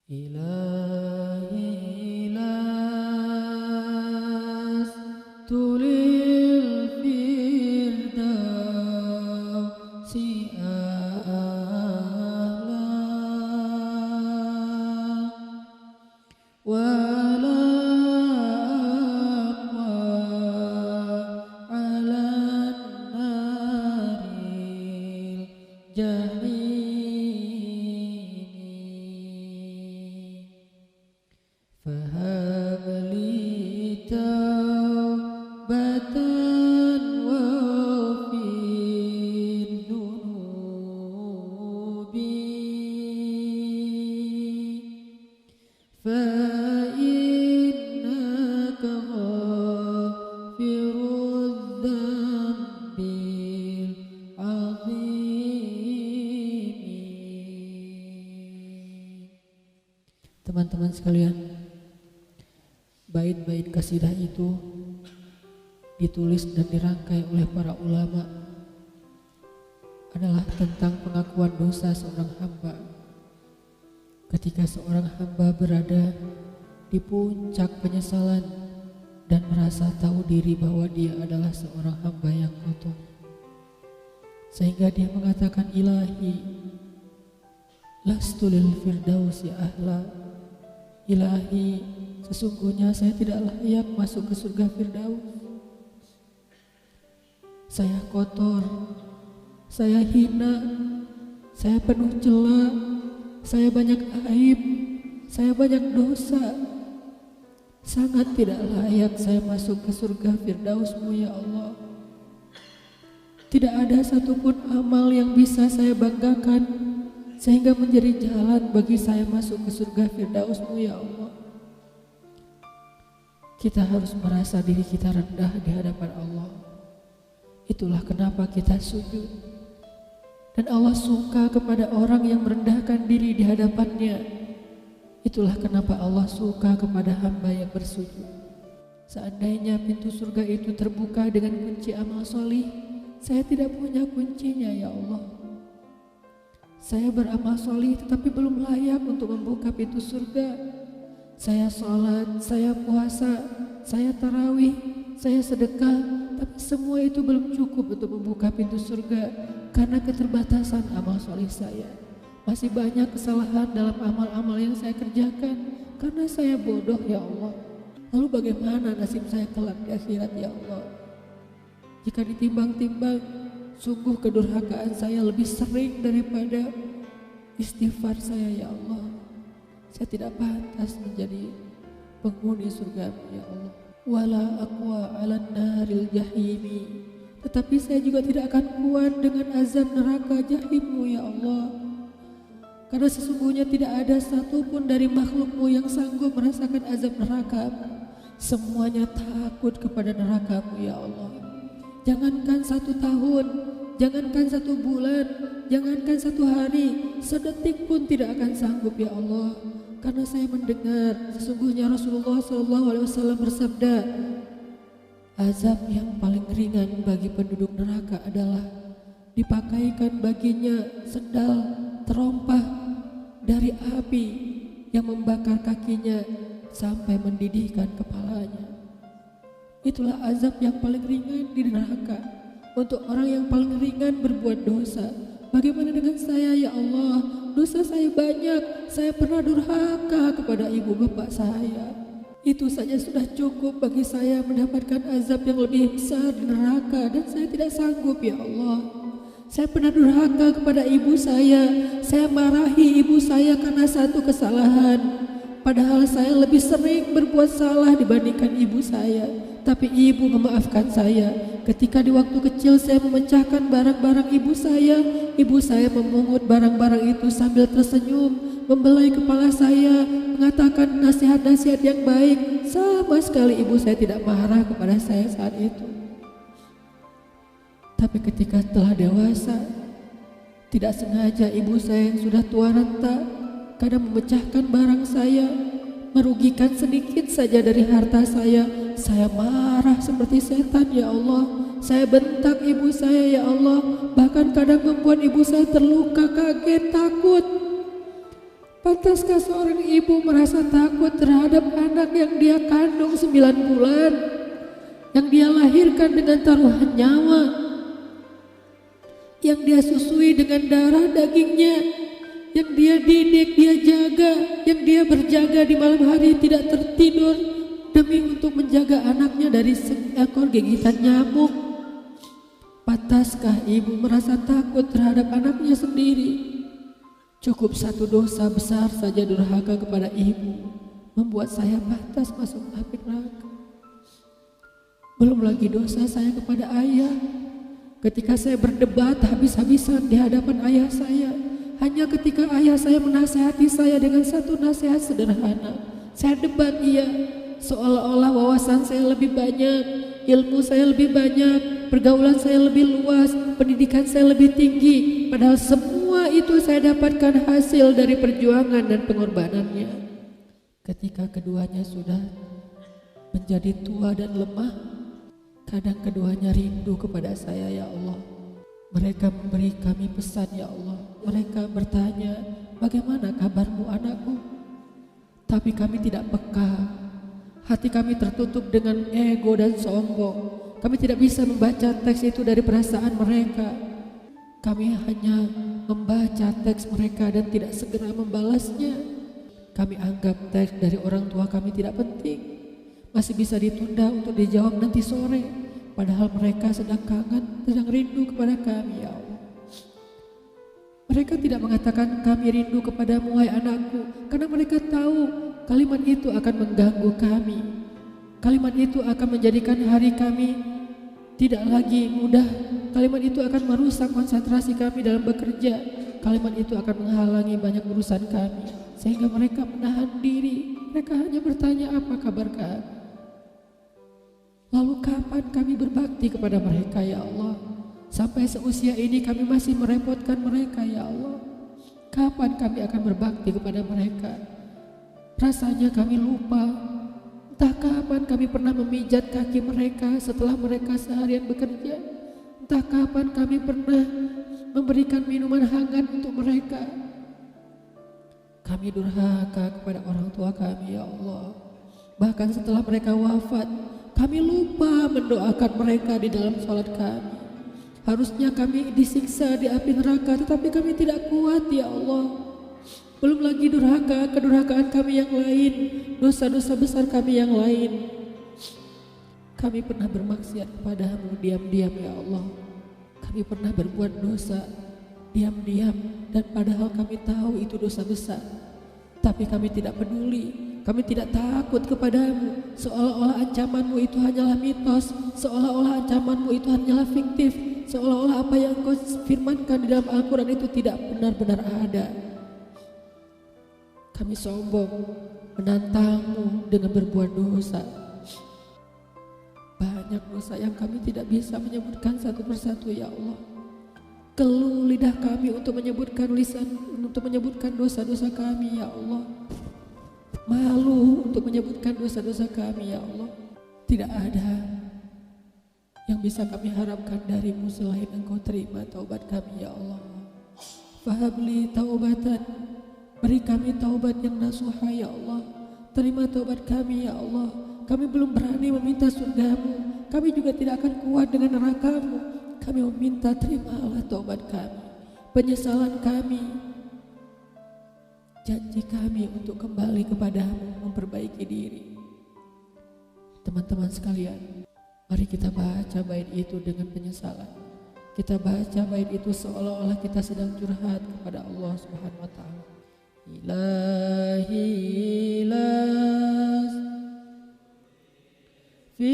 إلهي لست للفردوس أعلى ولا أقوى على النار الجحيم فهب لي توبة واغفر ذنوبي فإنك غافر الذنب العظيم. Teman-teman sekalian, bait-bait kasidah itu ditulis dan dirangkai oleh para ulama adalah tentang pengakuan dosa seorang hamba. Ketika seorang hamba berada di puncak penyesalan dan merasa tahu diri bahwa dia adalah seorang hamba yang kotor, sehingga dia mengatakan, Ilahi lastu lil firdausi ahla. Ilahi, sesungguhnya saya tidak layak masuk ke surga Firdaus. Saya kotor, saya hina, saya penuh cela, saya banyak aib, saya banyak dosa. Sangat tidak layak saya masuk ke surga Firdaus-Mu ya Allah. Tidak ada satupun amal yang bisa saya banggakan sehingga menjadi jalan bagi saya masuk ke surga Firdaus-Mu ya Allah. Kita harus merasa diri kita rendah di hadapan Allah. Itulah kenapa kita sujud. Dan Allah suka kepada orang yang merendahkan diri di hadapannya. Itulah kenapa Allah suka kepada hamba yang bersujud. Seandainya pintu surga itu terbuka dengan kunci amal solih, saya tidak punya kuncinya ya Allah. Saya beramal solih tetapi belum layak untuk membuka pintu surga. Saya sholat, saya puasa, saya tarawih, saya sedekah, tapi semua itu belum cukup untuk membuka pintu surga karena keterbatasan amal solih saya. Masih banyak kesalahan dalam amal-amal yang saya kerjakan karena saya bodoh ya Allah. Lalu bagaimana nasib saya kelak di akhirat ya Allah? Jika ditimbang-timbang, sungguh kedurhakaan saya lebih sering daripada istighfar saya ya Allah. Saya tidak pantas menjadi penghuni surga-Mu ya Allah. Wala aqwa 'alan naril jahimi. Tetapi saya juga tidak akan kuat dengan azab neraka jahim-Mu ya Allah. Karena sesungguhnya tidak ada satupun dari makhluk-Mu yang sanggup merasakan azab neraka. Semuanya takut kepada neraka-Mu ya Allah. Jangankan 1 tahun, jangankan 1 bulan, jangankan 1 hari, sedetik pun tidak akan sanggup ya Allah. Karena saya mendengar sesungguhnya Rasulullah SAW bersabda, azab yang paling ringan bagi penduduk neraka adalah dipakaikan baginya sendal terompah dari api yang membakar kakinya sampai mendidihkan kepalanya. Itulah azab yang paling ringan di neraka untuk orang yang paling ringan berbuat dosa. Bagaimana dengan saya ya Allah? Dosa saya banyak, saya pernah durhaka kepada ibu bapak saya. Itu saja sudah cukup bagi saya mendapatkan azab yang lebih besar di neraka, dan saya tidak sanggup ya Allah. Saya pernah durhaka kepada ibu saya marahi ibu saya karena 1 kesalahan. Padahal saya lebih sering berbuat salah dibandingkan ibu saya. Tapi ibu memaafkan saya. Ketika di waktu kecil saya memecahkan barang-barang ibu saya memungut barang-barang itu sambil tersenyum, membelai kepala saya, mengatakan nasihat-nasihat yang baik. Sama sekali ibu saya tidak marah kepada saya saat itu. Tapi ketika telah dewasa, tidak sengaja ibu saya yang sudah tua renta kadang memecahkan barang saya, merugikan sedikit saja dari harta saya marah seperti setan ya Allah. Saya bentak ibu saya ya Allah, bahkan kadang membuat ibu saya terluka, kaget, takut. Pantaskah seorang ibu merasa takut terhadap anak yang dia kandung 9 bulan, yang dia lahirkan dengan taruhan nyawa, yang dia susui dengan darah dagingnya, yang dia didik, dia jaga, yang dia berjaga di malam hari tidak tertidur demi untuk menjaga anaknya dari seekor gigitan nyamuk? Pantaskah ibu merasa takut terhadap anaknya sendiri? Cukup satu dosa besar saja durhaka kepada ibu membuat saya pantas masuk api neraka. Belum lagi dosa saya kepada ayah. Ketika saya berdebat habis-habisan di hadapan ayah saya, hanya ketika ayah saya menasihati saya dengan satu nasihat sederhana, saya debat dia, seolah-olah wawasan saya lebih banyak, ilmu saya lebih banyak, pergaulan saya lebih luas, pendidikan saya lebih tinggi. Padahal semua itu saya dapatkan hasil dari perjuangan dan pengorbanannya. Ketika keduanya sudah menjadi tua dan lemah, kadang keduanya rindu kepada saya, ya Allah. Mereka memberi kami pesan, ya Allah. Mereka bertanya, bagaimana kabarmu anakku? Tapi kami tidak peka. Hati kami tertutup dengan ego dan sombong. Kami tidak bisa membaca teks itu dari perasaan mereka. Kami hanya membaca teks mereka dan tidak segera membalasnya. Kami anggap teks dari orang tua kami tidak penting, masih bisa ditunda untuk dijawab nanti sore. Padahal mereka sedang kangen, sedang rindu kepada kami, ya Allah. Mereka tidak mengatakan kami rindu kepadamu, wahai anakku, karena mereka tahu kalimat itu akan mengganggu kami. Kalimat itu akan menjadikan hari kami tidak lagi mudah. Kalimat itu akan merusak konsentrasi kami dalam bekerja. Kalimat itu akan menghalangi banyak urusan kami, sehingga mereka menahan diri. Mereka hanya bertanya, apa kabar kami? Lalu kapan kami berbakti kepada mereka, ya Allah? Sampai seusia ini kami masih merepotkan mereka, ya Allah. Kapan kami akan berbakti kepada mereka? Rasanya kami lupa. Entah kapan kami pernah memijat kaki mereka setelah mereka seharian bekerja. Entah kapan kami pernah memberikan minuman hangat untuk mereka. Kami durhaka kepada orang tua kami, ya Allah. Bahkan setelah mereka wafat, kami lupa mendoakan mereka di dalam sholat kami. Harusnya kami disiksa di api neraka, tetapi kami tidak kuat, ya Allah. Belum lagi durhaka, kedurhakaan kami yang lain, dosa-dosa besar kami yang lain. Kami pernah bermaksiat kepadamu diam-diam, ya Allah. Kami pernah berbuat dosa diam-diam, dan padahal kami tahu itu dosa besar. Tapi kami tidak peduli. Kami tidak takut kepadamu, seolah-olah ancamanmu itu hanyalah mitos, seolah-olah ancamanmu itu hanyalah fiktif, seolah-olah apa yang engkau firmankan di dalam Al-Quran itu tidak benar-benar ada. Kami sombong, menantangmu dengan berbuat dosa. Banyak dosa yang kami tidak bisa menyebutkan satu persatu, ya Allah. Keluh lidah kami untuk menyebutkan dosa-dosa kami, ya Allah. Malu untuk menyebutkan dosa-dosa kami, ya Allah. Tidak ada yang bisa kami harapkan darimu selain engkau terima taubat kami, ya Allah. Fahabli taubatan, beri kami taubat yang nasuha, ya Allah. Terima taubat kami, ya Allah. Kami belum berani meminta surgamu, kami juga tidak akan kuat dengan nerakamu. Kami meminta, terimalah taubat kami, penyesalan kami, janji kami untuk kembali kepadamu, memperbaiki diri. Teman-teman sekalian, mari kita baca bait itu dengan penyesalan. Kita baca bait itu seolah-olah kita sedang curhat kepada Allah Subhanahu wa Ta'ala. Ilahi las fi